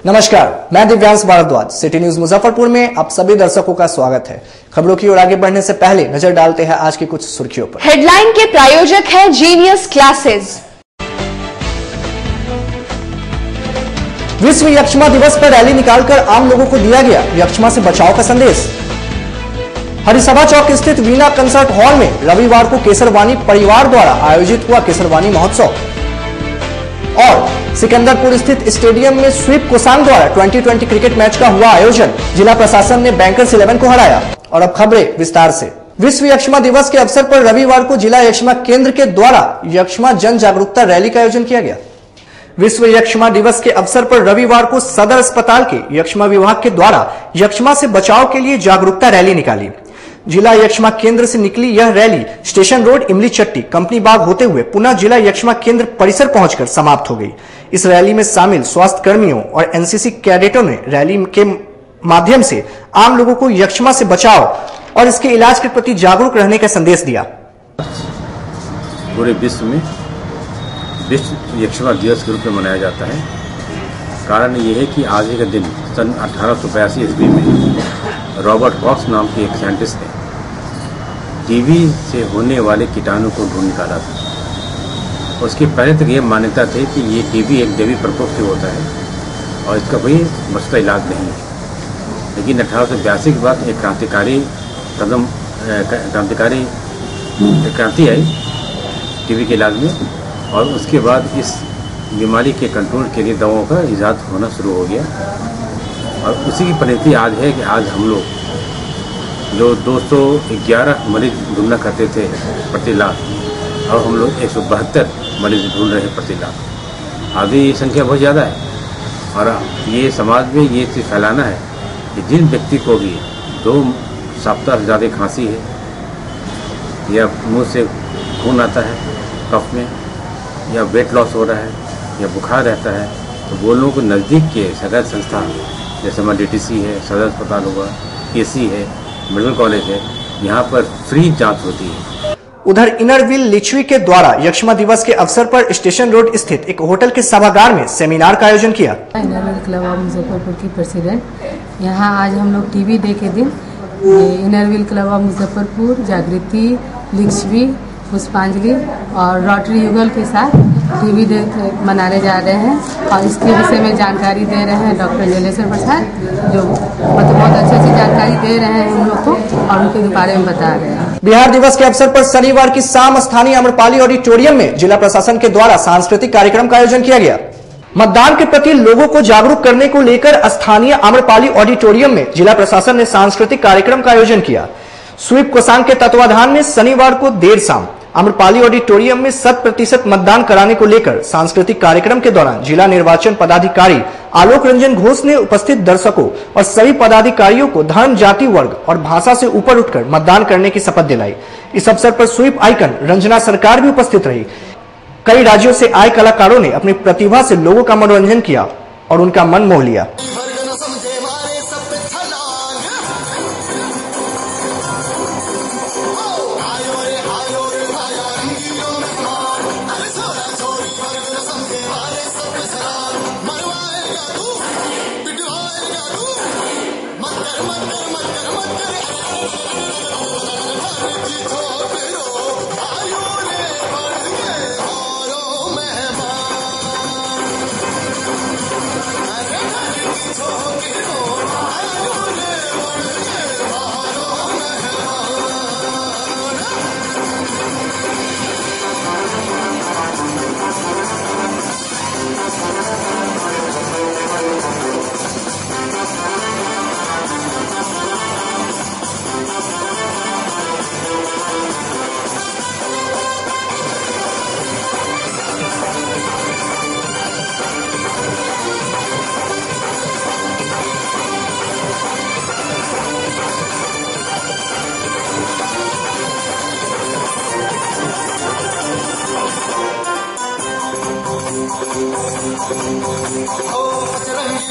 नमस्कार, मैं Divyansh Bhardwaj. City news Muzaffarpur में आप सभी दर्शकों का स्वागत है। खबरों की ओर आगे बढ़ने से पहले नजर डालते हैं आज की कुछ सुर्खियों पर। हेडलाइन के प्रायोजक हैं जीनियस क्लासेस। विश्व यक्ष्मा दिवस पर रैली निकालकर आम लोगों को दिया गया यक्ष्मा से बचाव का संदेश। हरिसभा चौक स्थित वीणा कंसर्ट हॉल में रविवार को केसरवानी परिवार द्वारा आयोजित हुआ केसरवानी महोत्सव। और सिकंदरपुर स्थित स्टेडियम में स्वीप कोसांग द्वारा 2020 क्रिकेट मैच का हुआ आयोजन। जिला प्रशासन ने बैंकर्स 11 को हराया। और अब खबरें विस्तार से। विश्व यक्ष्मा दिवस के अवसर पर रविवार को जिला यक्ष्मा केंद्र के द्वारा यक्ष्मा जन जागरूकता रैली का आयोजन किया गया। विश्व यक्ष्मा दिवस के अवसर पर रविवार को सदर अस्पताल के यक्ष्मा विभाग के द्वारा यक्ष्मा से बचाव के लिए जागरूकता रैली निकाली। जिला यक्ष्मा केंद्र से निकली यह रैली स्टेशन रोड इमली चट्टी कंपनी बाग होते हुए पुनः जिला यक्ष्मा केंद्र परिसर पहुंचकर समाप्त हो गई। इस रैली में शामिल स्वास्थ्य कर्मियों और एनसीसी कैडेटों ने रैली के माध्यम से आम लोगों को यक्ष्मा से बचाव और इसके इलाज के प्रति जागरूक रहने का संदेश दिया। पूरे विश्व में विश्व यक्ष्मा दिवस के रूप में मनाया जाता है। कारण यह है कि आज ही का दिन सन 1882 ईस्वी में रॉबर्ट कॉक्स नाम के एक साइंटिस्ट ने टीबी से होने वाले कीटाणु को ढूंढ निकाला था। उसकी पहले तक ये मान्यता थी कि ये टीबी एक दैवी प्रकोप से होता है और इसका कोई मसला इलाज नहीं है। लेकिन 1882 के बाद एक क्रांति आई टीबी के इलाज में, और उसके बाद इस बीमारी के कंट्रोल के लिए दवाओं का इजाद होना शुरू हो गया। और उसी की परिणति आज है कि आज हम लोग जो 211 मरीज ढूंढना करते थे प्रति लाख, और हम लोग 172 मरीज ढूंढ रहे हैं प्रति लाख। आगे ये संख्या बहुत ज़्यादा है और ये समाज में ये चीज़ फैलाना है कि जिन व्यक्ति को भी 2 सप्ताह से ज़्यादा खांसी है या मुंह से खून आता है कफ में, या वेट लॉस हो रहा है या बुखार रहता है, तो वो लोगों को नज़दीक के सरकारी संस्थान जैसे हमारा DTC है, सदर अस्पताल हुआ, KC है, मेडिकल कॉलेज है, यहाँ पर फ्री जांच होती है। उधर इनरव्हील लिच्छवी के द्वारा यक्ष्मा दिवस के अवसर पर स्टेशन रोड स्थित एक होटल के सभागार में सेमिनार का आयोजन किया। इनरव्हील क्लब ऑफ मुजफ्फरपुर की प्रेसिडेंट, यहाँ आज हम लोग टीबी डे के दिन इनरव्हील क्लब ऑफ मुजफ्फरपुर, जागृति, लिच्छवी, पुष्पांजलि और रोटरी युगल के साथ टीबी डे मनाने जा रहे हैं। और इसके विषय में जानकारी दे रहे हैं डॉक्टर जलेश्वर प्रसाद, जो बहुत अच्छी जानकारी दे रहे हैं हम लोग को और उनके बारे में बता रहे हैं। बिहार दिवस के अवसर पर शनिवार की शाम स्थानीय आम्रपाली ऑडिटोरियम में जिला प्रशासन के द्वारा सांस्कृतिक कार्यक्रम का आयोजन किया गया। मतदान के प्रति लोगों को जागरूक करने को लेकर स्थानीय आम्रपाली ऑडिटोरियम में जिला प्रशासन ने सांस्कृतिक कार्यक्रम का आयोजन किया। स्वीप कोसांग के तत्वाधान में शनिवार को देर शाम आम्रपाली ऑडिटोरियम में 100% मतदान कराने को लेकर सांस्कृतिक कार्यक्रम के दौरान जिला निर्वाचन पदाधिकारी आलोक रंजन घोष ने उपस्थित दर्शकों और सभी पदाधिकारियों को धर्म, जाति, वर्ग और भाषा से ऊपर उठकर मतदान करने की शपथ दिलाई। इस अवसर पर स्वीप आइकन रंजना सरकार भी उपस्थित रही। कई राज्यों से आए कलाकारों ने अपनी प्रतिभा से लोगों का मनोरंजन किया और उनका मन मोह लिया।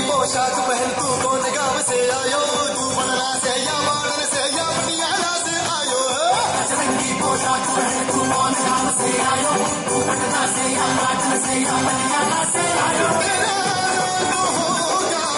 पोशाक पहन तू कौन गाँव से आयो, तू बनना से या मानन से या पटियाला से आयो। रंगी पोशाक पहन तू कौन गाँव से आयो, तू बनना से या मानन से या पटियाला से आयो। तेरा तो होगा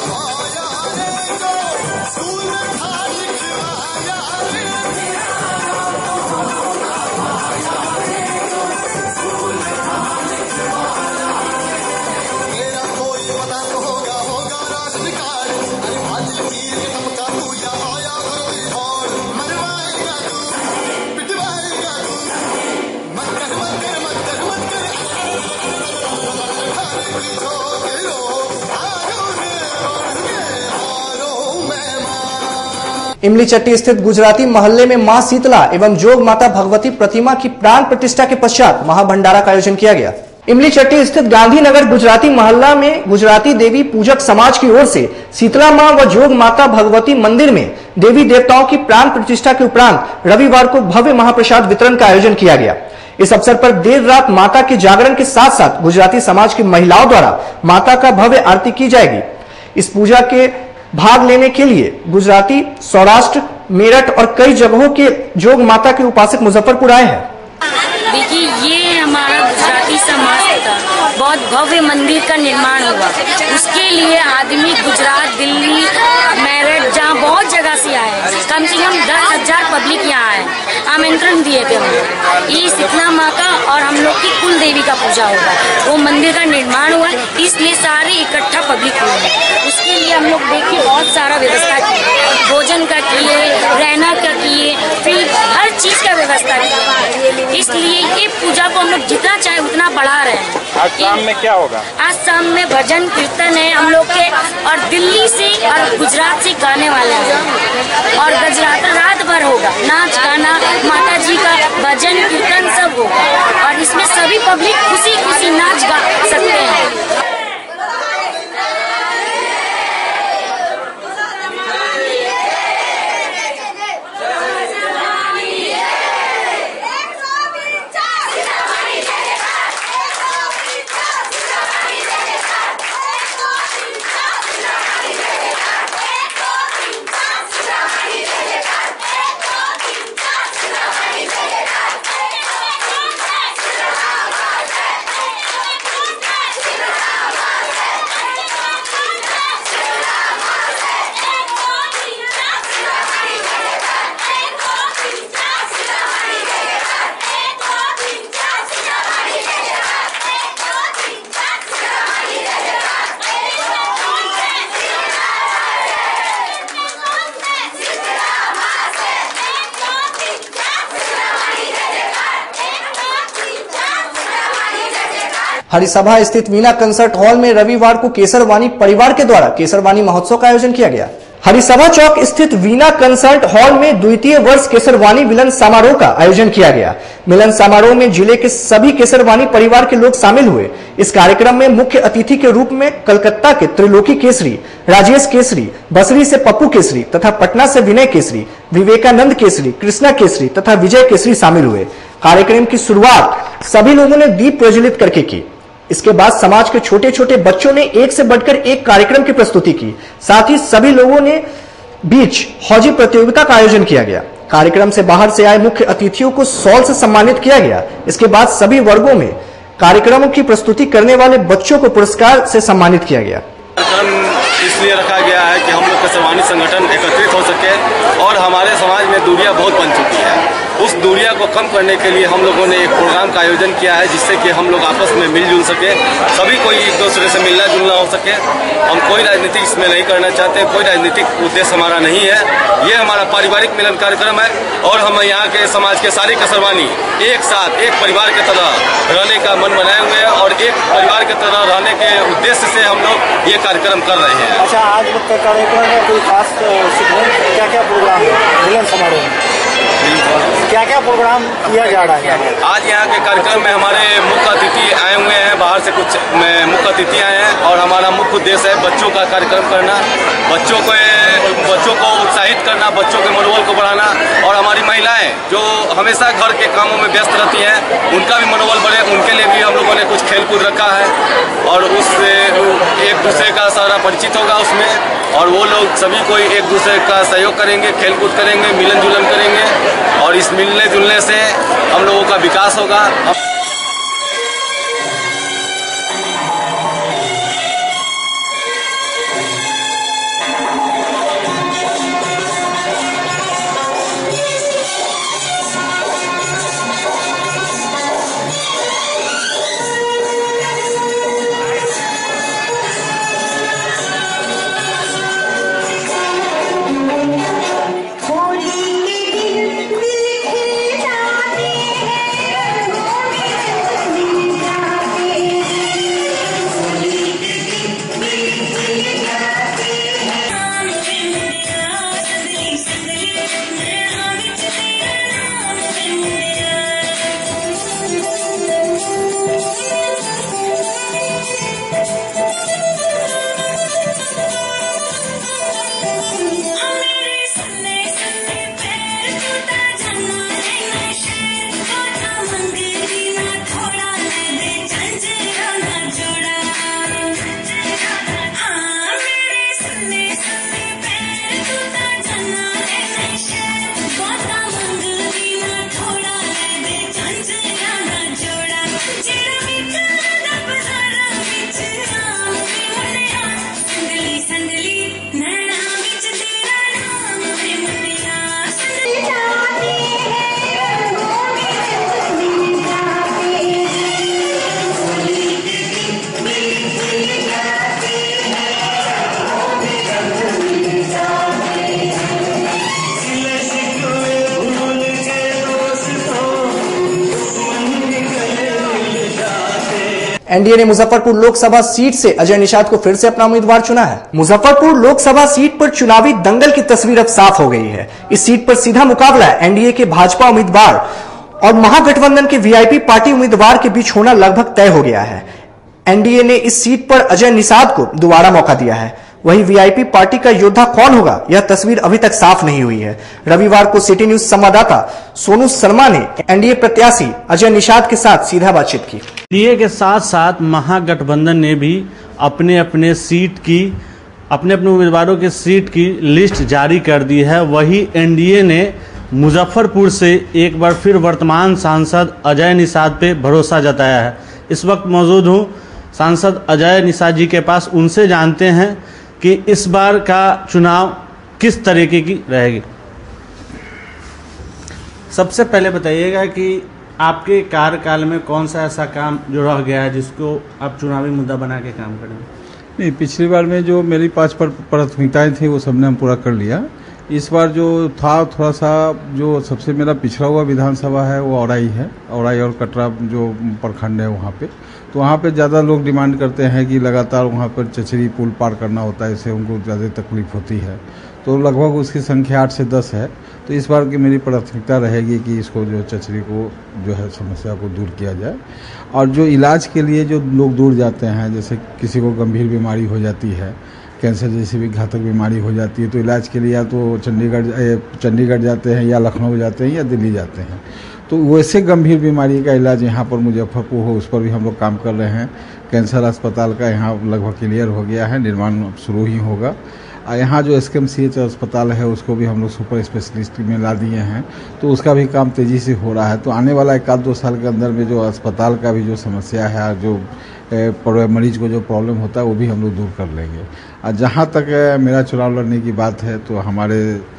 इमली चट्टी स्थित गुजराती मोहल्ले में मां शीतला एवं जोग माता भगवती प्रतिमा की प्राण प्रतिष्ठा के पश्चात महाभंडारा का आयोजन किया गया। इमली चट्टी स्थित गांधीनगर गुजराती मोहल्ला में गुजराती देवी पूजक समाज की ओर से शीतला मां व जोग माता भगवती मंदिर में देवी देवताओं की प्राण प्रतिष्ठा के उपरांत रविवार को भव्य महाप्रसाद वितरण का आयोजन किया गया। इस अवसर पर देर रात माता के जागरण के साथ साथ गुजराती समाज की महिलाओं द्वारा माता का भव्य आरती की जाएगी। इस पूजा के भाग लेने के लिए गुजराती, सौराष्ट्र, मेरठ और कई जगहों के जोग माता के उपासक मुजफ्फरपुर आए हैं। देखिए, ये हमारा गुजराती समाज का बहुत भव्य मंदिर का निर्माण हुआ। उसके लिए आदमी गुजरात, दिल्ली, मेरठ, जहाँ बहुत जगह से आए हैं। कम से कम 10,000 पब्लिक यहाँ आए, आमंत्रण दिए थे हम लोग। ये शीतला माँ का और हम लोग की कुल देवी का पूजा होगा। वो मंदिर का निर्माण हुआ, इसलिए सारे इकट्ठा पब्लिक हुए हैं। उसके लिए हम लोग देखिए बहुत सारा व्यवस्था किए, भोजन का किए, रहना का किए, फिर हर चीज का व्यवस्था किया। इसलिए ये पूजा को हम लोग जितना चाहे उतना बढ़ा रहे हैं। आज शाम में क्या होगा? आज शाम में भजन कीर्तन है हम लोग के, और दिल्ली से और गुजरात से गाने वाले हैं, और गुजरात रात भर होगा, नाच गाना, माता जी का भजन कीर्तन सब होगा, और इसमें सभी पब्लिक खुशी खुशी नाच गा सकते हैं। हरिसभा स्थित वीणा कंसर्ट हॉल में रविवार को केसरवानी परिवार के द्वारा केसरवानी महोत्सव का आयोजन किया गया। हरिसभा चौक स्थित वीणा कंसर्ट हॉल में द्वितीय वर्ष केसरवानी मिलन समारोह का आयोजन किया गया। मिलन समारोह में जिले के सभी केसरवानी परिवार के लोग शामिल हुए। इस कार्यक्रम में मुख्य अतिथि के रूप में कलकत्ता के त्रिलोकी केसरी, राजेश केसरी, बसरी से पप्पू केसरी तथा पटना से विनय केसरी, विवेकानंद केसरी, कृष्णा केसरी तथा विजय केसरी शामिल हुए। कार्यक्रम की शुरुआत सभी लोगों ने दीप प्रज्वलित करके की। इसके बाद समाज के छोटे छोटे बच्चों ने एक से बढ़कर एक कार्यक्रम की प्रस्तुति की। साथ ही सभी लोगों ने बीच हौजी प्रतियोगिता का आयोजन किया गया। कार्यक्रम से बाहर से आए मुख्य अतिथियों को शॉल से सम्मानित किया गया। इसके बाद सभी वर्गों में कार्यक्रमों की प्रस्तुति करने वाले बच्चों को पुरस्कार से सम्मानित किया गया। इसलिए रखा गया है कि हम लोग केसरवानी संगठन एकत्रित हो सके, और हमारे समाज में दूरियां बहुत बन चुकी है। उस दूरिया को कम करने के लिए हम लोगों ने एक प्रोग्राम का आयोजन किया है, जिससे कि हम लोग आपस में मिलजुल सके, सभी कोई एक दूसरे से मिलना जुलना हो सके। हम कोई राजनीतिक इसमें नहीं करना चाहते, कोई राजनीतिक उद्देश्य हमारा नहीं है। ये हमारा पारिवारिक मिलन कार्यक्रम है, और हम यहाँ के समाज के सारे केसरवानी एक साथ एक परिवार की तरह रहने का मन बनाए हुए हैं, और एक परिवार की तरह रहने के उद्देश्य से हम लोग ये कार्यक्रम कर रहे हैं। अच्छा, आज कार्यक्रम में कोई खास क्या क्या प्रोग्राम है मिलन समारोह में? क्या क्या प्रोग्राम किया जा रहा है? आज यहाँ के कार्यक्रम में हमारे मुख्य अतिथि आए हुए हैं, बाहर से कुछ मुख्य अतिथि आए हैं, और हमारा मुख्य उद्देश्य है बच्चों का कार्यक्रम करना, बच्चों को उत्साहित करना, बच्चों के मनोबल को बढ़ाना, और हमारी महिलाएं जो हमेशा घर के कामों में व्यस्त रहती हैं, उनका भी मनोबल बढ़े। उनके लिए भी हम लोगों ने कुछ खेलकूद रखा है, और उससे एक दूसरे का सारा परिचित होगा उसमें, और वो लोग सभी कोई एक दूसरे का सहयोग करेंगे, खेलकूद करेंगे, मिलन जुलन करेंगे, और इस मिलने जुलने से हम लोगों का विकास होगा। एनडीए ने मुजफ्फरपुर लोकसभा सीट से अजय निषाद को फिर से अपना उम्मीदवार चुना है। मुजफ्फरपुर लोकसभा सीट पर चुनावी दंगल की तस्वीर अब साफ हो गई है। इस सीट पर सीधा मुकाबला एनडीए के भाजपा उम्मीदवार और महागठबंधन के वीआईपी पार्टी उम्मीदवार के बीच होना लगभग तय हो गया है। एनडीए ने इस सीट पर अजय निषाद को दोबारा मौका दिया है। वहीं वीआईपी पार्टी का योद्धा कौन होगा, यह तस्वीर अभी तक साफ नहीं हुई है। रविवार को सिटी न्यूज संवाददाता सोनू शर्मा ने एनडीए प्रत्याशी अजय निषाद के साथ सीधा बातचीत की। एनडीए के साथ साथ महागठबंधन ने भी अपने अपने उम्मीदवारों के सीट की लिस्ट जारी कर दी है। वही एनडीए ने मुजफ्फरपुर से एक बार फिर वर्तमान सांसद अजय निषाद पे भरोसा जताया है। इस वक्त मौजूद हूँ सांसद अजय निषाद जी के पास, उनसे जानते हैं कि इस बार का चुनाव किस तरीके की रहेगी। सबसे पहले बताइएगा कि आपके कार्यकाल में कौन सा ऐसा काम जो रह गया है जिसको आप चुनावी मुद्दा बना के काम करेंगे? नहीं, पिछली बार में जो मेरी 5 प्राथमिकताएं थी वो सबने हम पूरा कर लिया। इस बार जो था थोड़ा सा जो सबसे मेरा पिछड़ा हुआ विधानसभा है वो औराई है। औराई और कटरा जो प्रखंड है वहाँ पे, तो वहाँ पे ज़्यादा लोग डिमांड करते हैं कि लगातार वहाँ पर चचरी पुल पार करना होता है, इससे उनको ज़्यादा तकलीफ होती है। तो लगभग उसकी संख्या 8 से 10 है। तो इस बार की मेरी प्राथमिकता रहेगी कि इसको जो चचरी को जो है समस्या को दूर किया जाए। और जो इलाज के लिए जो लोग दूर जाते हैं, जैसे किसी को गंभीर बीमारी हो जाती है, कैंसर जैसी भी घातक बीमारी हो जाती है, तो इलाज के लिए या तो चंडीगढ़ जाते हैं या लखनऊ जाते हैं या दिल्ली जाते हैं। तो वैसे गंभीर बीमारी का इलाज यहाँ पर मुजफ्फरपुर हो, उस पर भी हम लोग काम कर रहे हैं। कैंसर अस्पताल का यहाँ लगभग क्लियर हो गया है, निर्माण शुरू ही होगा। यहाँ जो SKMCH अस्पताल है उसको भी हम लोग सुपर स्पेशलिस्ट में ला दिए हैं, तो उसका भी काम तेज़ी से हो रहा है। तो आने वाला 1-2 साल के अंदर में जो अस्पताल का भी जो समस्या है, जो मरीज को जो प्रॉब्लम होता है वो भी हम लोग दूर कर लेंगे। और जहाँ तक मेरा चुनाव लड़ने की बात है, तो हमारे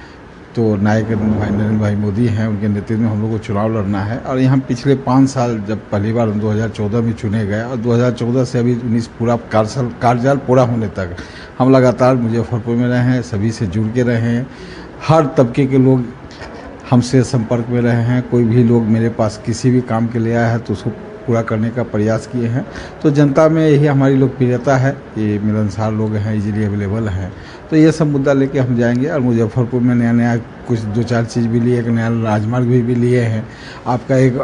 नायक नरेंद्र भाई मोदी हैं, उनके नेतृत्व में हम लोग को चुनाव लड़ना है। और यहाँ पिछले 5 साल जब पहली बार 2014 में चुने गए और 2014 से अभी 19 पूरा कार्यकाल पूरा होने तक हम लगातार मुजफ्फरपुर में रहे हैं, सभी से जुड़ के रहे हैं। हर तबके के लोग हमसे संपर्क में रहे हैं। कोई भी लोग मेरे पास किसी भी काम के लिए आया है तो उसको पूरा करने का प्रयास किए हैं। तो जनता में यही हमारी लोकप्रियता है कि मिलनसार लोग हैं, इजीली अवेलेबल हैं। तो ये सब मुद्दा लेके हम जाएंगे। और मुजफ्फरपुर में नया कुछ 2-4 चीज़ भी लिए, एक नया राजमार्ग भी लिए हैं। आपका एक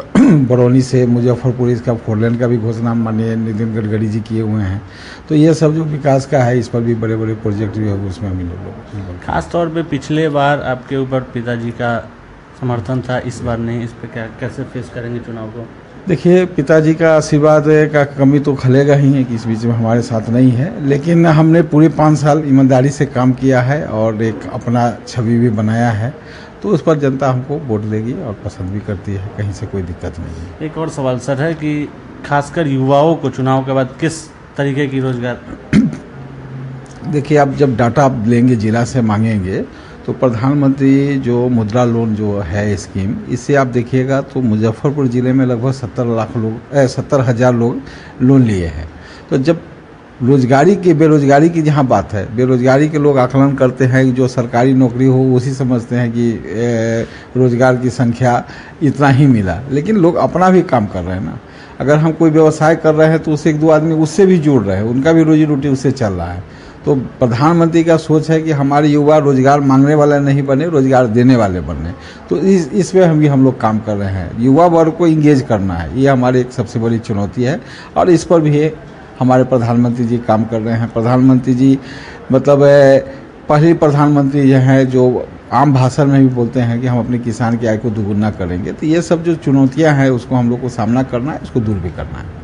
बरौनी से मुजफ्फरपुर इसका 4 लेन का भी घोषणा माननीय नितिन गडकरी जी किए हुए हैं। तो ये सब जो विकास का है, इस पर भी बड़े बड़े प्रोजेक्ट भी है, उसमें हम लोग खास तौर पे पिछले बार आपके ऊपर पिताजी का समर्थन था, इस बार नहीं। इस पर क्या कैसे फेस करेंगे चुनाव को? देखिए, पिताजी का आशीर्वाद का कमी तो खलेगा ही है कि इस बीच में हमारे साथ नहीं है, लेकिन हमने पूरे 5 साल ईमानदारी से काम किया है और एक अपना छवि भी बनाया है। तो उस पर जनता हमको वोट देगी और पसंद भी करती है, कहीं से कोई दिक्कत नहीं है। एक और सवाल सर है कि खासकर युवाओं को चुनाव के बाद किस तरीके की रोजगार? देखिए, आप जब डाटा आप लेंगे, जिला से मांगेंगे, तो प्रधानमंत्री जो मुद्रा लोन जो है स्कीम, इससे आप देखिएगा तो मुजफ्फरपुर ज़िले में लगभग 70,000 लोग लोन लिए हैं। तो जब बेरोजगारी की जहाँ बात है, बेरोजगारी के लोग आकलन करते हैं कि जो सरकारी नौकरी हो उसी समझते हैं कि रोजगार की संख्या इतना ही मिला, लेकिन लोग अपना भी काम कर रहे हैं ना। अगर हम कोई व्यवसाय कर रहे हैं तो उससे 1-2 आदमी उससे भी जुड़ रहे हैं, उनका भी रोजी रोटी उससे चल रहा है। तो प्रधानमंत्री का सोच है कि हमारे युवा रोजगार मांगने वाले नहीं बने, रोजगार देने वाले बने। तो इसमें हम लोग काम कर रहे हैं। युवा वर्ग को इंगेज करना है, ये हमारी एक सबसे बड़ी चुनौती है और इस पर भी हमारे प्रधानमंत्री जी काम कर रहे हैं। प्रधानमंत्री जी मतलब पहले प्रधानमंत्री जो हैं जो आम भाषण में भी बोलते हैं कि हम अपने किसान की आय को दोगुना करेंगे। तो ये सब जो चुनौतियाँ हैं उसको हम लोग को सामना करना है, इसको दूर भी करना है।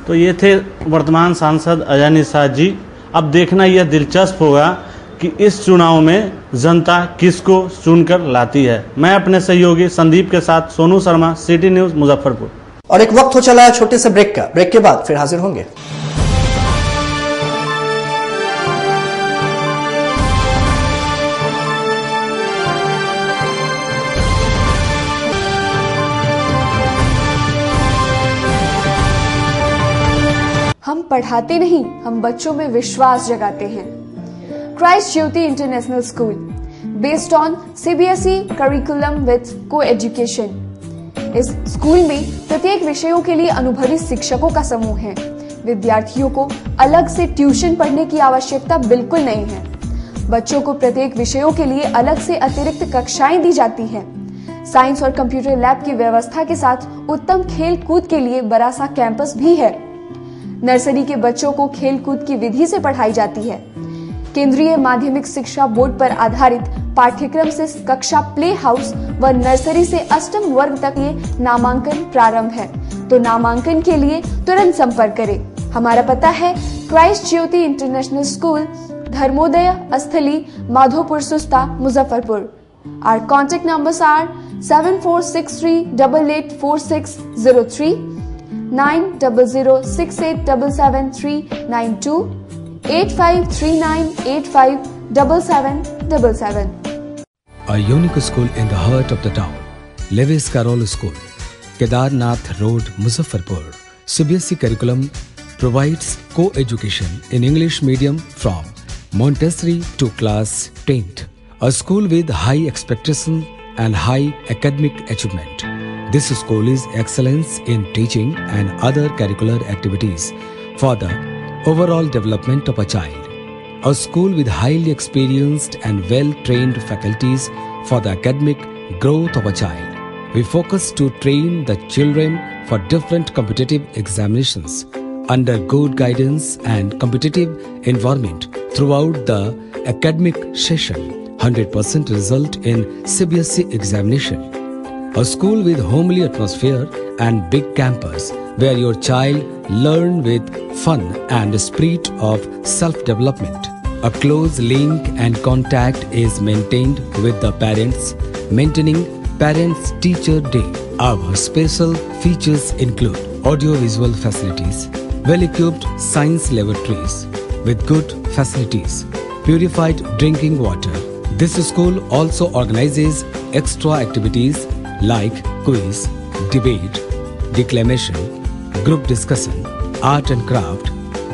तो ये थे वर्तमान सांसद अजय निषाद जी। अब देखना यह दिलचस्प होगा कि इस चुनाव में जनता किसको चुनकर लाती है। मैं अपने सहयोगी संदीप के साथ सोनू शर्मा, सिटी न्यूज मुजफ्फरपुर। और एक वक्त हो चला है छोटे से ब्रेक का। ब्रेक के बाद फिर हाजिर होंगे। हम पढ़ाते नहीं, हम बच्चों में विश्वास जगाते हैं। Christ Jyoti International school, based on CBSE curriculum with co-education. इस स्कूल में प्रत्येक विषयों के लिए अनुभवी शिक्षकों का समूह है। विद्यार्थियों को अलग से ट्यूशन पढ़ने की आवश्यकता बिल्कुल नहीं है। बच्चों को प्रत्येक विषयों के लिए अलग से अतिरिक्त कक्षाएं दी जाती हैं। साइंस और कंप्यूटर लैब की व्यवस्था के साथ उत्तम खेल कूद के लिए बड़ा सा कैंपस भी है। नर्सरी के बच्चों को खेल कूद की विधि से पढ़ाई जाती है। केंद्रीय माध्यमिक शिक्षा बोर्ड पर आधारित पाठ्यक्रम से कक्षा प्ले हाउस व नर्सरी से अष्टम वर्ग तक ये नामांकन प्रारंभ है। तो नामांकन के लिए तुरंत संपर्क करें। हमारा पता है Christ Jyoti International School, Dharmodaya Sthali, Madhopur Susta, Muzaffarpur. Our contact numbers are 7463884603, 9006877392, 8539857777. A unique school in the heart of the town, Lewis Carroll School, Kedarnath Road, Muzaffarpur. CBSE curriculum provides co-education in English medium from Montessori to class 10th. A school with high expectation and high academic achievement. This school is excellence in teaching and other curricular activities for the overall development of a child. A school with highly experienced and well-trained faculties for the academic growth of a child. We focus to train the children for different competitive examinations under good guidance and competitive environment throughout the academic session. 100% result in CBSE examination. A school with homely atmosphere and big campus where your child learn with fun and spirit of self-development. A close link and contact is maintained with the parents, maintaining Parents-Teacher Day. Our special features include audio-visual facilities, well-equipped science laboratories with good facilities, purified drinking water. This school also organizes extra activities like quiz, debate, declamation, group discussion, art and craft,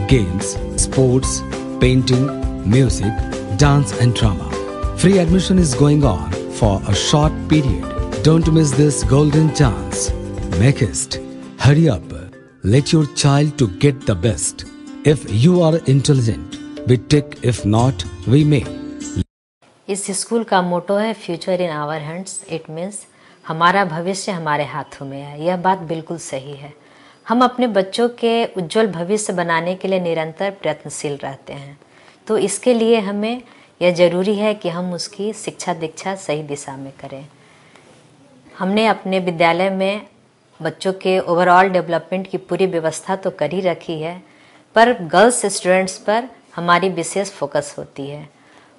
games, sports, painting, music, dance and drama. Free admission is going on for a short period. Don't miss this golden chance. Make haste. Hurry up. Let your child to get the best. If you are intelligent, we take. If not, we may. इस school का motto है future in our hands. It means हमारा भविष्य हमारे हाथों में है। यह बात बिल्कुल सही है। हम अपने बच्चों के उज्जवल भविष्य बनाने के लिए निरंतर प्रयत्नशील रहते हैं। तो इसके लिए हमें यह ज़रूरी है कि हम उसकी शिक्षा दीक्षा सही दिशा में करें। हमने अपने विद्यालय में बच्चों के ओवरऑल डेवलपमेंट की पूरी व्यवस्था तो कर ही रखी है, पर गर्ल्स स्टूडेंट्स पर हमारी विशेष फोकस होती है।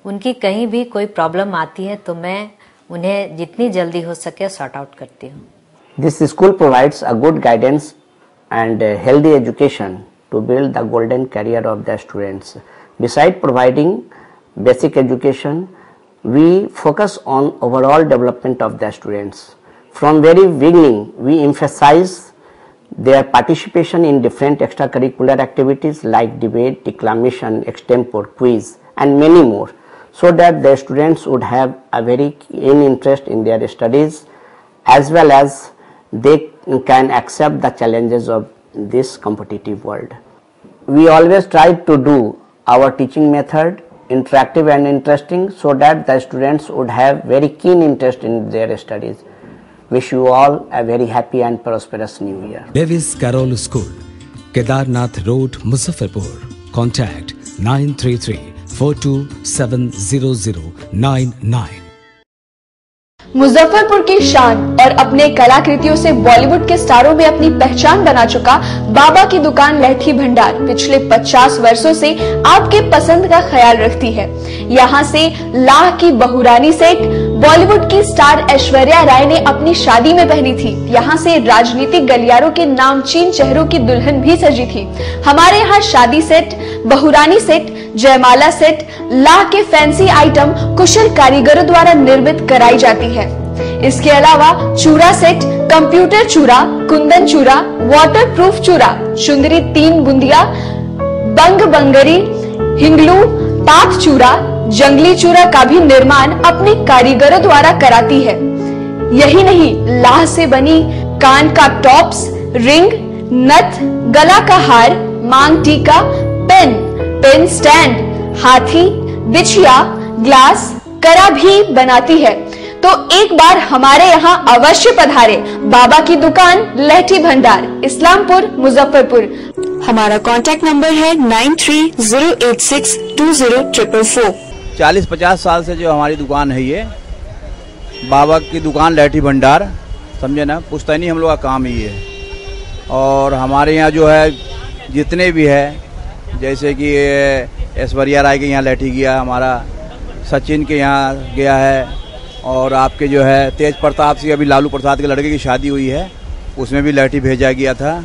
उनकी कहीं भी कोई प्रॉब्लम आती है तो मैं उन्हें जितनी जल्दी हो सके सॉर्ट आउट करती हूँ। This school provides a good guidance and healthy education to build the golden career of the students. Besides providing basic education, we focus on overall development of the students. From very beginning, we emphasize their participation in different extracurricular activities like debate, declamation, extempore, quiz, and many more, so that the students would have a very keen interest in their studies, as well as they can accept the challenges of this competitive world. We always try to do our teaching method interactive and interesting so that the students would have very keen interest in their studies. Wish you all a very happy and prosperous new year. Lewis Carroll School, Kedarnath Road, Muzaffarpur. Contact 933-4270099. Muzaffarpur की शान और अपने कलाकृतियों से बॉलीवुड के स्टारों में अपनी पहचान बना चुका बाबा की दुकान लहठी भंडार पिछले 50 वर्षों से आपके पसंद का ख्याल रखती है। यहाँ से लाह की बहुरानी सेट बॉलीवुड की स्टार ऐश्वर्या राय ने अपनी शादी में पहनी थी। यहाँ से राजनीतिक गलियारों के नामचीन चेहरों की दुल्हन भी सजी थी। हमारे यहाँ शादी सेट, बहुरानी सेट, जयमाला सेट, लाह के फैंसी आइटम कुशल कारीगरों द्वारा निर्मित कराई जाती है। इसके अलावा चूड़ा सेट, कंप्यूटर चूड़ा, कुंदन चूड़ा, वाटरप्रूफ चूड़ा, चुंदरी 3 बुंदिया, बंग बंगरी, हिंगलू, टाक चूड़ा, जंगली चूड़ा का भी निर्माण अपने कारीगरों द्वारा कराती है। यही नहीं, लाह से बनी कान का टॉप्स, रिंग, नथ, गला का हार, मांग टीका, पेन स्टैंड, हाथी, बिछिया, ग्लास, कड़ा भी बनाती है। तो एक बार हमारे यहाँ अवश्य पधारे। बाबा की दुकान लहठी भंडार, इस्लामपुर, मुजफ्फरपुर। हमारा कांटेक्ट नंबर है 9308620444। 40-50 साल से जो हमारी दुकान है, ये बाबा की दुकान लहठी भंडार, समझे ना, पुश्तैनी हम लोग का काम ही है। और हमारे यहाँ जो है जितने भी है, जैसे कि ऐश्वर्या राय के यहाँ लहठी गया, हमारा सचिन के यहाँ गया है, और आपके जो है तेज प्रताप सिंह, अभी लालू प्रसाद के लड़के की शादी हुई है, उसमें भी लहठी भेजा गया था।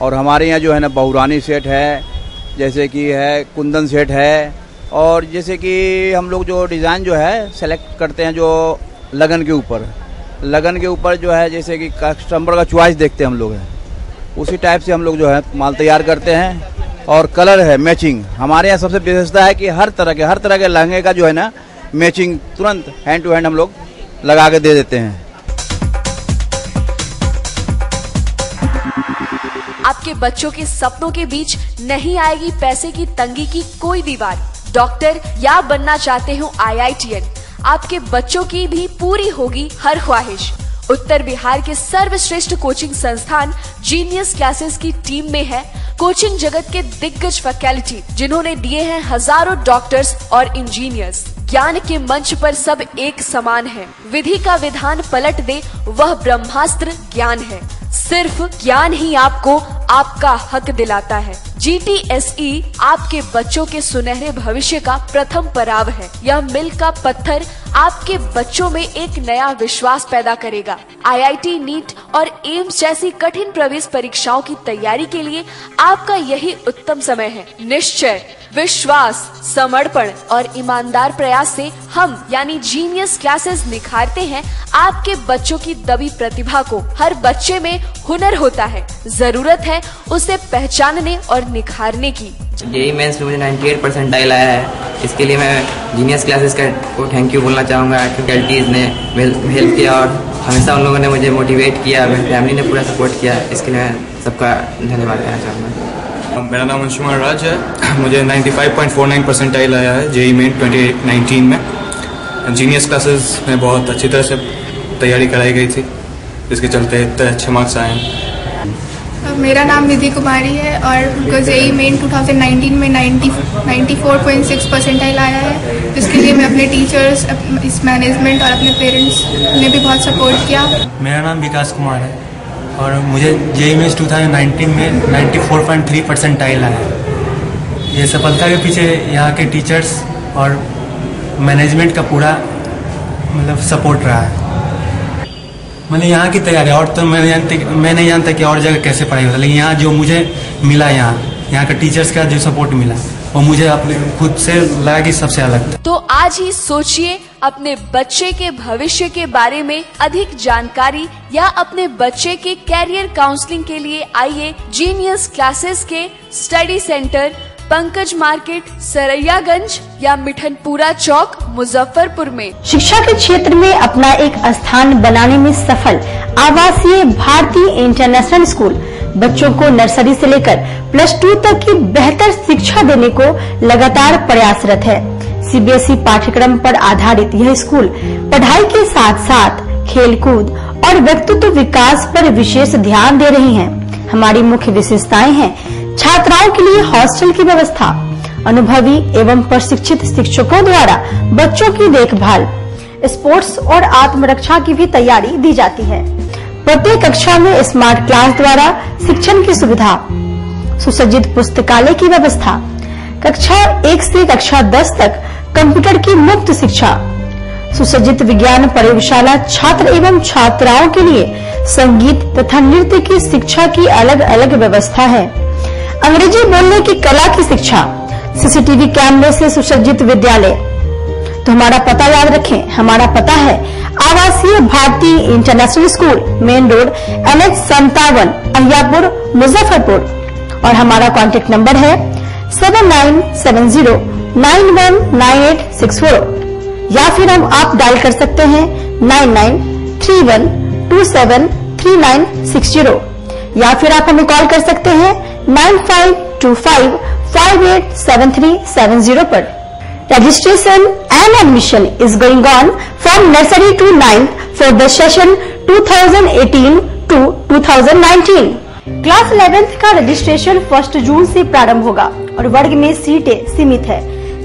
और हमारे यहाँ जो है ना बहुरानी सेट है, जैसे कि है कुंदन सेट है, और जैसे कि हम लोग जो डिज़ाइन जो है सेलेक्ट करते हैं जो लगन के ऊपर जो है, जैसे कि कस्टमर का चॉइस देखते हैं हम लोग हैं, उसी टाइप से हम लोग जो है माल तैयार करते हैं। और कलर है मैचिंग, हमारे यहाँ सबसे विशेषता है कि हर तरह के लहंगे का जो है ना मैचिंग तुरंत हैंड टू हैंड हम लोग लगा के दे देते हैं। आपके बच्चों के सपनों के बीच नहीं आएगी पैसे की तंगी की कोई दीवार। डॉक्टर या बनना चाहते हो IITN, आपके बच्चों की भी पूरी होगी हर ख्वाहिश। उत्तर बिहार के सर्वश्रेष्ठ कोचिंग संस्थान जीनियस क्लासेस की टीम में है कोचिंग जगत के दिग्गज फैकल्टी, जिन्होंने दिए हैं हजारों डॉक्टर्स और इंजीनियर्स। ज्ञान के मंच पर सब एक समान है। विधि का विधान पलट दे वह ब्रह्मास्त्र ज्ञान है। सिर्फ ज्ञान ही आपको आपका हक दिलाता है। GTSE आपके बच्चों के सुनहरे भविष्य का प्रथम पड़ाव है। यह मील का पत्थर आपके बच्चों में एक नया विश्वास पैदा करेगा। IIT, नीट और एम्स जैसी कठिन प्रवेश परीक्षाओं की तैयारी के लिए आपका यही उत्तम समय है। निश्चय, विश्वास, समर्पण और ईमानदार प्रयास से हम यानी जीनियस क्लासेस निखारते हैं आपके बच्चों की दबी प्रतिभा को। हर बच्चे में हुनर होता है, जरूरत है उसे पहचानने और निखारने की। जेईई मेंस में मुझे 98 परसेंटाइल आया है। इसके लिए मैं जीनियस क्लासेस को थैंक यू बोलना चाहूँगा। फैकल्टीज ने हेल्प किया और हमेशा उन लोगों ने मुझे मोटिवेट किया, मेरी फैमिली ने पूरा सपोर्ट किया। इसके लिए मैं सबका धन्यवाद देना चाहूँगा। मेरा नाम अंशुमान राज है। मुझे 95.49 परसेंटाइल आया है जेईई मेन 2019 में। जीनियस क्लासेस में बहुत अच्छी तरह से तैयारी कराई गई थी, जिसके चलते इतने अच्छे मार्क्स आए हैं। मेरा नाम निधि कुमारी है और उनको जेईई मेन 2019 में 94.6 परसेंटाइल आया है, जिसके लिए मैं अपने टीचर्स, इस मैनेजमेंट और अपने पेरेंट्स ने भी बहुत सपोर्ट किया। मेरा नाम विकास कुमार है और मुझे जेईई मेंस 2019 में 94.3 परसेंटाइल आया है। ये सफलता के पीछे यहाँ के टीचर्स और मैनेजमेंट का पूरा मतलब सपोर्ट रहा है। मैंने यहाँ की तैयारी और तो मैं नहीं जानता कि और जगह कैसे पढ़ाई होता, लेकिन यहाँ जो मुझे मिला, यहाँ के टीचर्स का जो सपोर्ट मिला वो मुझे अपने खुद से लगा कि सबसे अलग था। तो आज ही सोचिए अपने बच्चे के भविष्य के बारे में अधिक जानकारी या अपने बच्चे के कैरियर काउंसलिंग के लिए आइए जीनियस क्लासेस के study centre, Pankaj market, Saraiyaganj या मिठनपुरा चौक, मुजफ्फरपुर में। शिक्षा के क्षेत्र में अपना एक स्थान बनाने में सफल आवासीय भारतीय इंटरनेशनल स्कूल बच्चों को नर्सरी से लेकर +2 तक की बेहतर शिक्षा देने को लगातार प्रयासरत है। CBSE पाठ्यक्रम पर आधारित यह स्कूल पढ़ाई के साथ साथ खेलकूद और व्यक्तित्व विकास पर विशेष ध्यान दे रही हैं। हमारी मुख्य विशेषताएं हैं छात्राओं के लिए हॉस्टल की व्यवस्था, अनुभवी एवं प्रशिक्षित शिक्षकों द्वारा बच्चों की देखभाल, स्पोर्ट्स और आत्मरक्षा की भी तैयारी दी जाती है। प्रत्येक कक्षा में स्मार्ट क्लास द्वारा शिक्षण की सुविधा, सुसज्जित पुस्तकालय की व्यवस्था, कक्षा 1 से कक्षा 10 तक कंप्यूटर की मुफ्त शिक्षा, सुसज्जित विज्ञान प्रयोगशाला, छात्र एवं छात्राओं के लिए संगीत तथा नृत्य की शिक्षा की अलग अलग व्यवस्था है। अंग्रेजी बोलने की कला की शिक्षा, CCTV कैमरे से सुसज्जित विद्यालय। तो हमारा पता याद रखें, हमारा पता है आवासीय भारतीय international school, main road NH 57, Ahiyapur, Muzaffarpur. और हमारा कॉन्टेक्ट नंबर है 7970919864 या फिर आप डायल कर सकते हैं 993127 3960 या फिर आप हमें कॉल कर सकते हैं 9525587370 पर। Registration and admission is going on from nursery to 9th for the session 2018 to 2019। Class 11th का रजिस्ट्रेशन 1 जून से प्रारंभ होगा और वर्ग में सीटें सीमित है।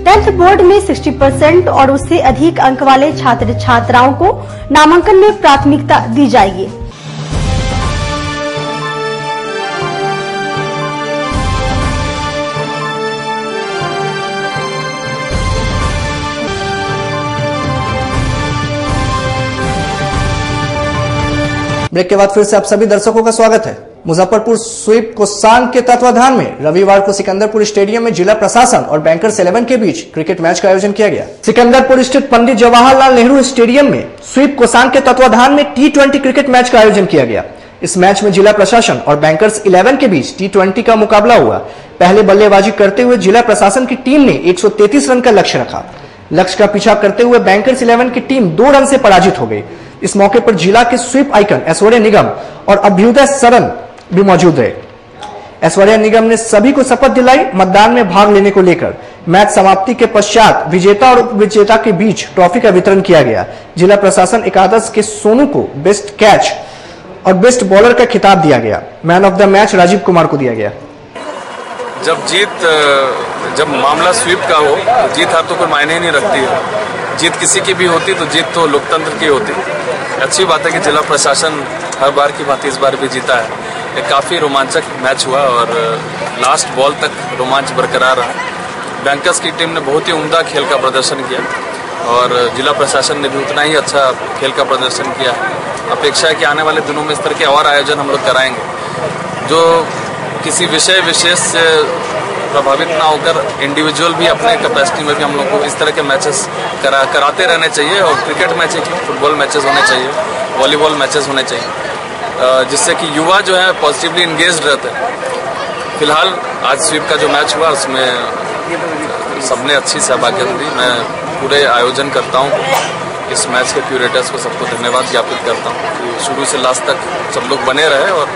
10th बोर्ड में 60% और उससे अधिक अंक वाले छात्र छात्राओं को नामांकन में प्राथमिकता दी जाएगी। ब्रेक के बाद फिर से आप सभी दर्शकों का स्वागत है। मुजफ्फरपुर स्वीप कोषांग के तत्वाधान में रविवार को सिकंदरपुर स्टेडियम में जिला प्रशासन और बैंकर्स 11 के बीच क्रिकेट मैच का आयोजन किया गया। सिकंदरपुर स्थित पंडित जवाहरलाल नेहरू स्टेडियम में स्वीप कोषांग के तत्वाधान में T20 क्रिकेट मैच का आयोजन किया गया। इस मैच में जिला प्रशासन और बैंकर्स 11 के बीच T20 का मुकाबला हुआ। पहले बल्लेबाजी करते हुए जिला प्रशासन की टीम ने 133 रन का लक्ष्य रखा। लक्ष्य का पीछा करते हुए बैंकर्स 11 की टीम 2 रन से पराजित हो गई। इस मौके पर जिला के स्वीप आइकन ऐश्वर्या निगम और अभ्युदय सरन भी मौजूद रहे। ऐश्वर्या निगम ने सभी को शपथ दिलाई मतदान में भाग लेने को लेकर। मैच समाप्ति के पश्चात विजेता और उपविजेता के बीच ट्रॉफी का वितरण किया गया। जिला प्रशासन एकादश के सोनू को बेस्ट कैच और बेस्ट बॉलर का खिताब दिया गया। Man of the match Rajeev Kumar को दिया गया। जब मामला स्वीप का हो, जीत हार तो कोई मायने ही नहीं रखती है। जीत किसी की भी होती तो जीत तो लोकतंत्र की होती। अच्छी बात है कि जिला प्रशासन हर बार की भांति इस बार भी जीता है। एक काफ़ी रोमांचक मैच हुआ और लास्ट बॉल तक रोमांच बरकरार रहा। बैंकर्स की टीम ने बहुत ही उम्दा खेल का प्रदर्शन किया और जिला प्रशासन ने भी उतना ही अच्छा खेल का प्रदर्शन किया। अपेक्षा है कि आने वाले दिनों में इस तरह के और आयोजन हम लोग कराएंगे, जो किसी विषय विशेष से प्रभावित ना होकर इंडिविजुअल भी अपने कैपेसिटी में भी हम लोग को इस तरह के मैचेस कराते रहने चाहिए। और क्रिकेट मैच ही फुटबॉल मैचेस होने चाहिए, वॉलीबॉल मैचेस होने चाहिए, जिससे कि युवा जो है पॉजिटिवली इंगेज्ड रहते हैं। फिलहाल आज स्वीप का जो मैच हुआ उसमें सबने अच्छी सहभागिता दी। मैं पूरे आयोजन करता हूँ, इस मैच के क्यूरेटर्स को सबको धन्यवाद ज्ञापित करता हूँ कि शुरू से लास्ट तक सब लोग बने रहे और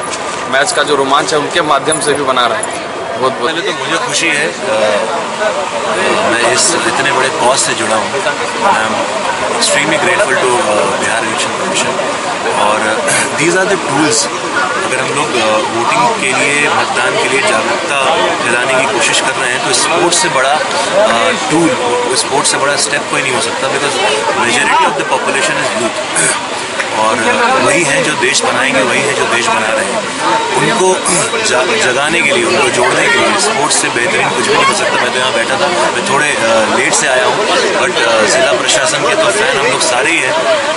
मैच का जो रोमांच है उनके माध्यम से भी बना रहे। बहुत पहले तो मुझे खुशी है मैं इस इतने बड़े कॉज से जुड़ा हूँ। I am extremely grateful to Bihar election commission और दीज आर द टूल्स। अगर हम लोग वोटिंग के लिए, मतदान के लिए जागरूकता फैलाने की कोशिश कर रहे हैं तो स्पोर्ट्स से बड़ा टूल, स्पोर्ट्स से बड़ा स्टेप कोई नहीं हो सकता। Because majority of the population is youth और वही हैं जो देश बनाएंगे, वही हैं जो देश बना रहे हैं। उनको जगाने के लिए, उनको जोड़ने के लिए स्पोर्ट्स से बेहतरीन कुछ भी नहीं हो सकता। मैं तो यहाँ बैठा था, मैं थोड़े लेट से आया हूँ, बट जिला प्रशासन के तो फैन हम लोग सारे ही हैं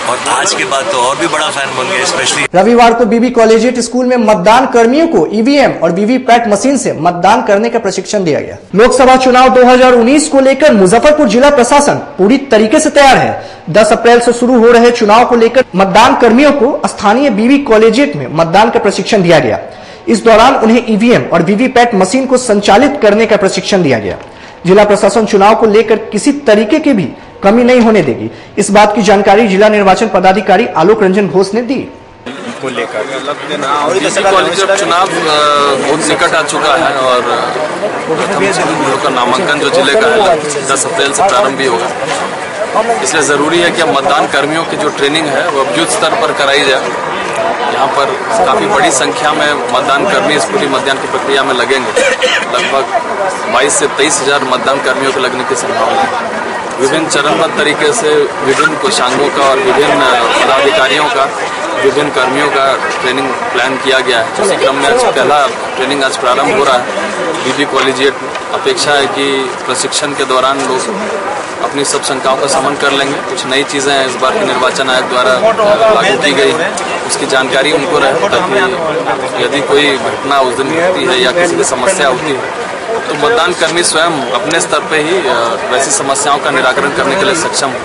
और आज के बाद तो और भी बड़ा फैन बन गया। स्पेशली रविवार को बीबी कॉलेजिएट स्कूल में मतदान कर्मियों को ईवीएम और वीवीपैट मशीन से मतदान करने का प्रशिक्षण दिया गया। लोकसभा चुनाव 2019 को लेकर मुजफ्फरपुर जिला प्रशासन पूरी तरीके से तैयार है। 10 अप्रैल से शुरू हो रहे चुनाव को लेकर मतदान कर्मियों को स्थानीय बीबी कॉलेजिएट में मतदान का प्रशिक्षण दिया गया। इस दौरान उन्हें ईवीएम और वीवीपैट मशीन को संचालित करने का प्रशिक्षण दिया गया। जिला प्रशासन चुनाव को लेकर किसी तरीके की भी कमी नहीं होने देगी। इस बात की जानकारी जिला निर्वाचन पदाधिकारी आलोक रंजन घोष ने दी। को लेकर चुनाव बहुत निकट आ चुका है और का नामांकन जो जिले का है 10 अप्रैल से प्रारंभ भी होगा। इसलिए ज़रूरी है कि अब मतदान कर्मियों की जो ट्रेनिंग है वो बूथ स्तर पर कराई जाए। यहाँ पर काफ़ी बड़ी संख्या में मतदान कर्मी इस पूरी मतदान की प्रक्रिया में लगेंगे। लगभग 22 से 23 हज़ार मतदान कर्मियों के लगने की संभावना है। विभिन्न चरणबद्ध तरीके से विभिन्न कोषांगों का और विभिन्न पदाधिकारियों का, विभिन्न कर्मियों का ट्रेनिंग प्लान किया गया है। इसी क्रम में आज पहला ट्रेनिंग आज प्रारंभ हो रहा है बीबी कॉलेजिएट में। अपेक्षा है कि प्रशिक्षण के दौरान लोग अपनी सब शंकाओं का समन कर लेंगे। कुछ नई चीज़ें इस बार के निर्वाचन आयोग द्वारा लागू की गई है, उसकी जानकारी उनको रहे, ताकि यदि कोई घटना उस दिन घटती है या किसी की समस्या होती है तो मतदान कर्मी स्वयं अपने स्तर पे ही वैसी समस्याओं का निराकरण करने के लिए सक्षम हो।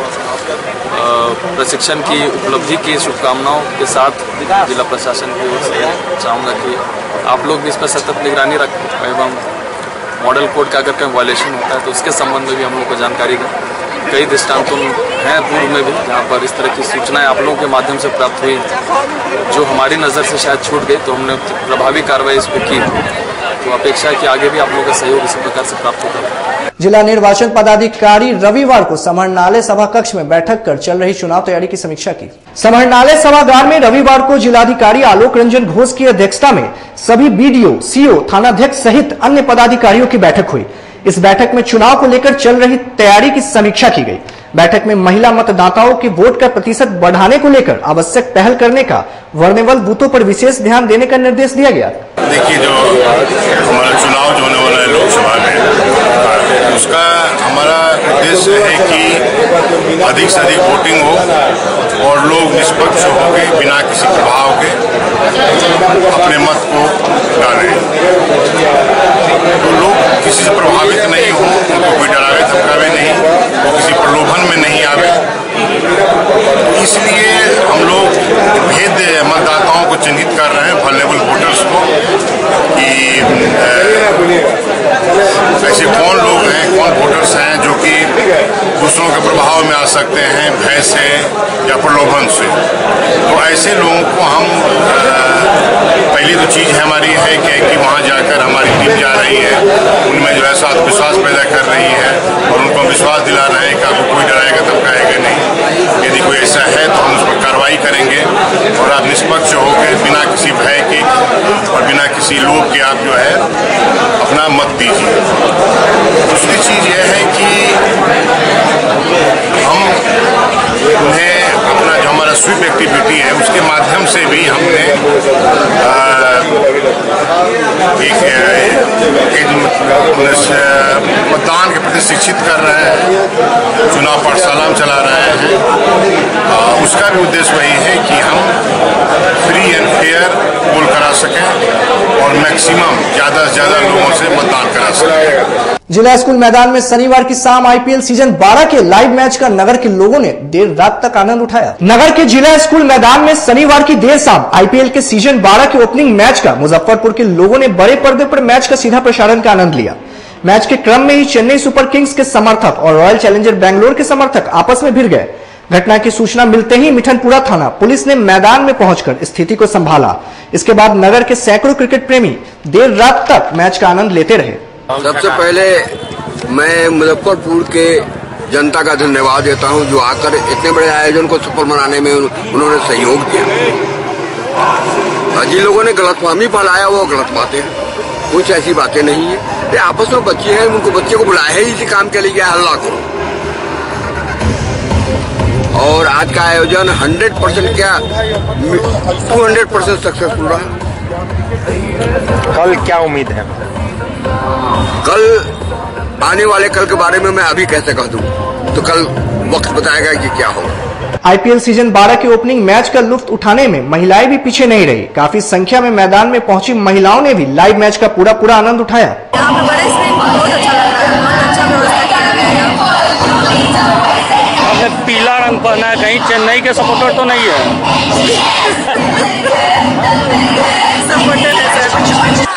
प्रशिक्षण की उपलब्धि की शुभकामनाओं के साथ जिला प्रशासन की ओर से चाहूँगा कि आप लोग भी इस पर सतत निगरानी रखें एवं मॉडल कोड का अगर कोई वायलेशन होता है तो उसके संबंध में भी हम लोग को जानकारी दें। कई दृष्टांतों हैं पूर्व में भी, जहाँ पर इस तरह की सूचनाएं आप लोगों के माध्यम से प्राप्त हुई, जो हमारी नज़र से शायद छूट गई, तो हमने प्रभावी कार्रवाई इस पर की। तो अपेक्षा है कि आगे भी आप लोगों का सहयोग इसी प्रकार से प्राप्त होगा। जिला निर्वाचन पदाधिकारी रविवार को समाहरणालय सभा कक्ष में बैठक कर चल रही चुनाव तैयारी की समीक्षा की। समाहरणालय सभागार में रविवार को जिलाधिकारी आलोक रंजन घोष की अध्यक्षता में सभी बीडीओ, सीओ, थानाध्यक्ष सहित अन्य पदाधिकारियों की बैठक हुई। इस बैठक में चुनाव को लेकर चल रही तैयारी की समीक्षा की गई। बैठक में महिला मतदाताओं के वोट का प्रतिशत बढ़ाने को लेकर आवश्यक पहल करने का, वर्नेबल बूथों पर विशेष ध्यान देने का निर्देश दिया गया। देखिए, जो हमारा चुनाव जो होने वाला है लोकसभा में, उसका हमारा उद्देश्य है कि अधिक से अधिक वोटिंग हो और लोग निष्पक्ष होकर बिना किसी प्रभाव के अपने मत को डालें। तो लोग किसी से प्रभावित नहीं हो, उनको कोई डरावे धमकावे नहीं, वो किसी प्रलोभन में नहीं आवे। तो इसलिए हम लोग भेद मतदाताओं को चिन्हित कर रहे हैं, वल्नरेबल वोटर्स को, कि ऐसे कौन लोग हैं, कौन वोटर्स हैं जो कि दूसरों के प्रभाव में आ सकते हैं भय से या प्रलोभन से। तो ऐसे लोगों को हम पहली तो चीज़ हमारी है कि वहाँ जाकर हमारी टीम जा रही है, उनमें जो है आत्मविश्वास पैदा कर रही है और उनको विश्वास दिला रहे हैं कि आपको कोई डराएगा धमकाएगा नहीं। यदि कोई ऐसा है तो हम उस पर कार्रवाई करेंगे और आप निष्पक्ष होकर बिना किसी भय के और बिना किसी लोभ के आप जो है अपना मत दीजिए। दूसरी चीज़ यह है कि हम उन्हें अपना जो हमारा स्वीप एक्टिविटी है उसके माध्यम से भी हमने मतदान के प्रति शिक्षित कर रहे हैं, चुनाव पाठशाला में चला रहे हैं। उसका भी उद्देश्य वही है कि हम फ्री एंड फेयर पोल करा सकें और मैक्सिमम ज़्यादा से ज़्यादा लोगों से मतदान करा सकें। जिला स्कूल मैदान में शनिवार की शाम आईपीएल सीजन 12 के लाइव मैच का नगर के लोगों ने देर रात तक आनंद उठाया। नगर के जिला स्कूल मैदान में शनिवार की देर शाम आईपीएल के सीजन 12 के ओपनिंग मैच का मुजफ्फरपुर के लोगों ने बड़े पर्दे पर मैच का सीधा प्रसारण का आनंद लिया। मैच के क्रम में ही चेन्नई सुपर किंग्स के समर्थक और रॉयल चैलेंजर बेंगलोर के समर्थक आपस में भिड़ गए। घटना की सूचना मिलते ही मिठनपुरा थाना पुलिस ने मैदान में पहुंचकर स्थिति को संभाला। इसके बाद नगर के सैकड़ों क्रिकेट प्रेमी देर रात तक मैच का आनंद लेते रहे। सबसे पहले मैं मुजफ्फरपुर के जनता का धन्यवाद देता हूं, जो आकर इतने बड़े आयोजन को सफल बनाने में उन्होंने सहयोग दिया। जिन लोगों ने गलतफहमी फैलाया वो गलत बातें हैं, कुछ ऐसी बातें नहीं है। ये आपस में बच्चे हैं, उनको बच्चे को बुलाया है इसी काम के लिए, हल्ला करो। और आज का आयोजन 100% क्या 200% सक्सेसफुल रहा। कल क्या उम्मीद है? कल आने वाले कल के बारे में मैं अभी कैसे कह दूं, तो कल वक्त बताएगा कि क्या होगा। आईपीएल सीजन 12 के ओपनिंग मैच का लुत्फ उठाने में महिलाएं भी पीछे नहीं रही। काफी संख्या में मैदान में पहुंची महिलाओं ने भी लाइव मैच का पूरा आनंद उठाया। यहाँ पे बड़े स्क्रीन बहुत अच्छा लग रहा है, बहुत अच्छा व्यवस्था किया गया है। आपने पीला रंग पहना है, कहीं चेन्नई के सपोर्टर तो नहीं है? सपोर्टर है sir.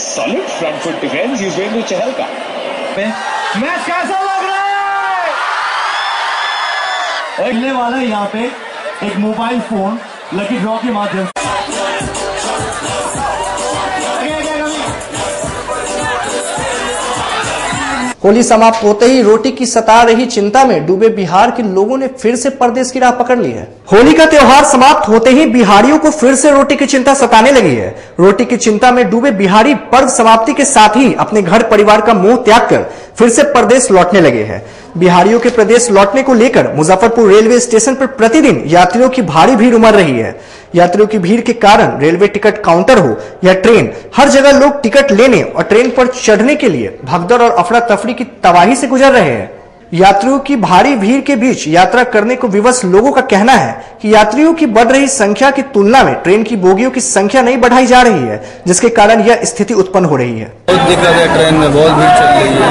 Solid front foot defense. He's going to चहल का। मैच कैसा लग रहा है? खेलने वाला है यहाँ पे एक मोबाइल फोन लकी ड्रॉ के माध्यम से। होली समाप्त होते ही रोटी की सता रही चिंता में डूबे बिहार के लोगों ने फिर से परदेश की राह पकड़ ली है। होली का त्योहार समाप्त होते ही बिहारियों को फिर से रोटी की चिंता सताने लगी है। रोटी की चिंता में डूबे बिहारी पर्व समाप्ति के साथ ही अपने घर परिवार का मोह त्याग कर फिर से प्रदेश लौटने लगे हैं। बिहारियों के प्रदेश लौटने को लेकर मुजफ्फरपुर रेलवे स्टेशन पर प्रतिदिन यात्रियों की भारी भीड़ उमड़ रही है। यात्रियों की भीड़ के कारण रेलवे टिकट काउंटर हो या ट्रेन, हर जगह लोग टिकट लेने और ट्रेन पर चढ़ने के लिए भगदड़ और अफरा तफरी की तबाही से गुजर रहे हैं। यात्रियों की भारी भीड़ के बीच यात्रा करने को विवश लोगों का कहना है कि यात्रियों की बढ़ रही संख्या की तुलना में ट्रेन की बोगियों की संख्या नहीं बढ़ाई जा रही है, जिसके कारण यह स्थिति उत्पन्न हो रही है। बहुत दिक्कत है, ट्रेन में बहुत भीड़ चल रही है,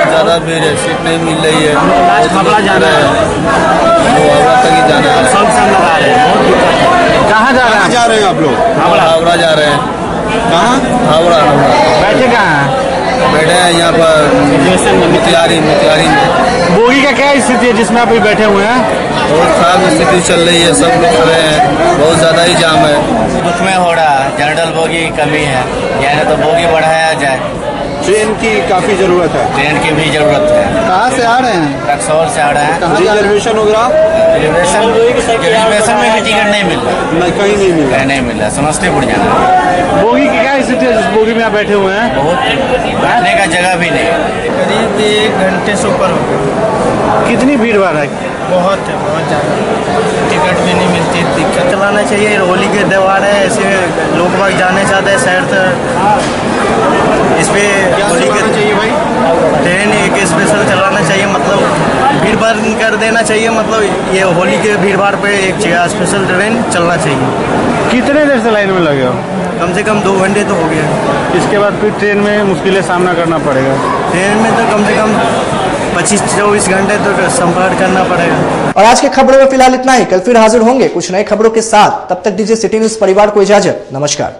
ज्यादा भीड़ है, सीट नहीं मिल रही है, हावड़ा जाना है, हावड़ा तक ही जाना है। कहाँ जा रहे हैं आप लोग? हावड़ा जा रहे हैं। कहाँ? हावड़ा। बैठे कहाँ हैं? बैठे हैं यहाँ पर मोतिहारी में। बोगी का क्या स्थिति है जिसमें आप अभी बैठे हुए हैं? बहुत खराब स्थिति चल रही है, सब लोग खड़े हैं, बहुत ज्यादा ही जाम है। दुख में हो रहा है, जनरल बोगी की कमी है, यानी तो बोगी बढ़ाया जाए। ट्रेन की काफी जरूरत है। ट्रेन की भी जरूरत है। कहाँ से आ रहे हैं? रक्सौल से आ रहे हैं। रिजर्वेशन वगैरह? रिजर्वेशन में भी टिकट नहीं मिल रहा, कहीं नहीं मिल रहा। नहीं मिल रहा, समस्तीपुर जाना है। बोगी की क्या स्थिति है जिस बोगी में आप बैठे हुए हैं? बहुत बैठने का जगह भी नहीं है। करीब 1 घंटे से ऊपर हो गया। कितनी भीड़ भाड़ है? बहुत है, बहुत ज़्यादा। टिकट भी नहीं मिलती, दिक्कत। चलाना चाहिए, होली के त्यौहार है, ऐसे लोग बाग जाने चाहते हैं शहर तक। इस पे होली के चाहिए भाई, ट्रेन एक स्पेशल चलाना चाहिए, मतलब भीड़ भाड़ कर देना चाहिए, मतलब ये होली के भीड़ भाड़ पे एक स्पेशल ट्रेन चलना चाहिए। कितने देर से लाइन में लगे हो? कम से कम 2 घंटे तो हो गया। इसके बाद फिर ट्रेन में मुश्किलें सामना करना पड़ेगा। ट्रेन में तो कम से कम 25-24 घंटे तो संपर्क करना पड़ेगा। और आज के खबरों में फिलहाल इतना ही। कल फिर हाजिर होंगे कुछ नए खबरों के साथ। तब तक दीजिए सिटी न्यूज परिवार को इजाजत। नमस्कार।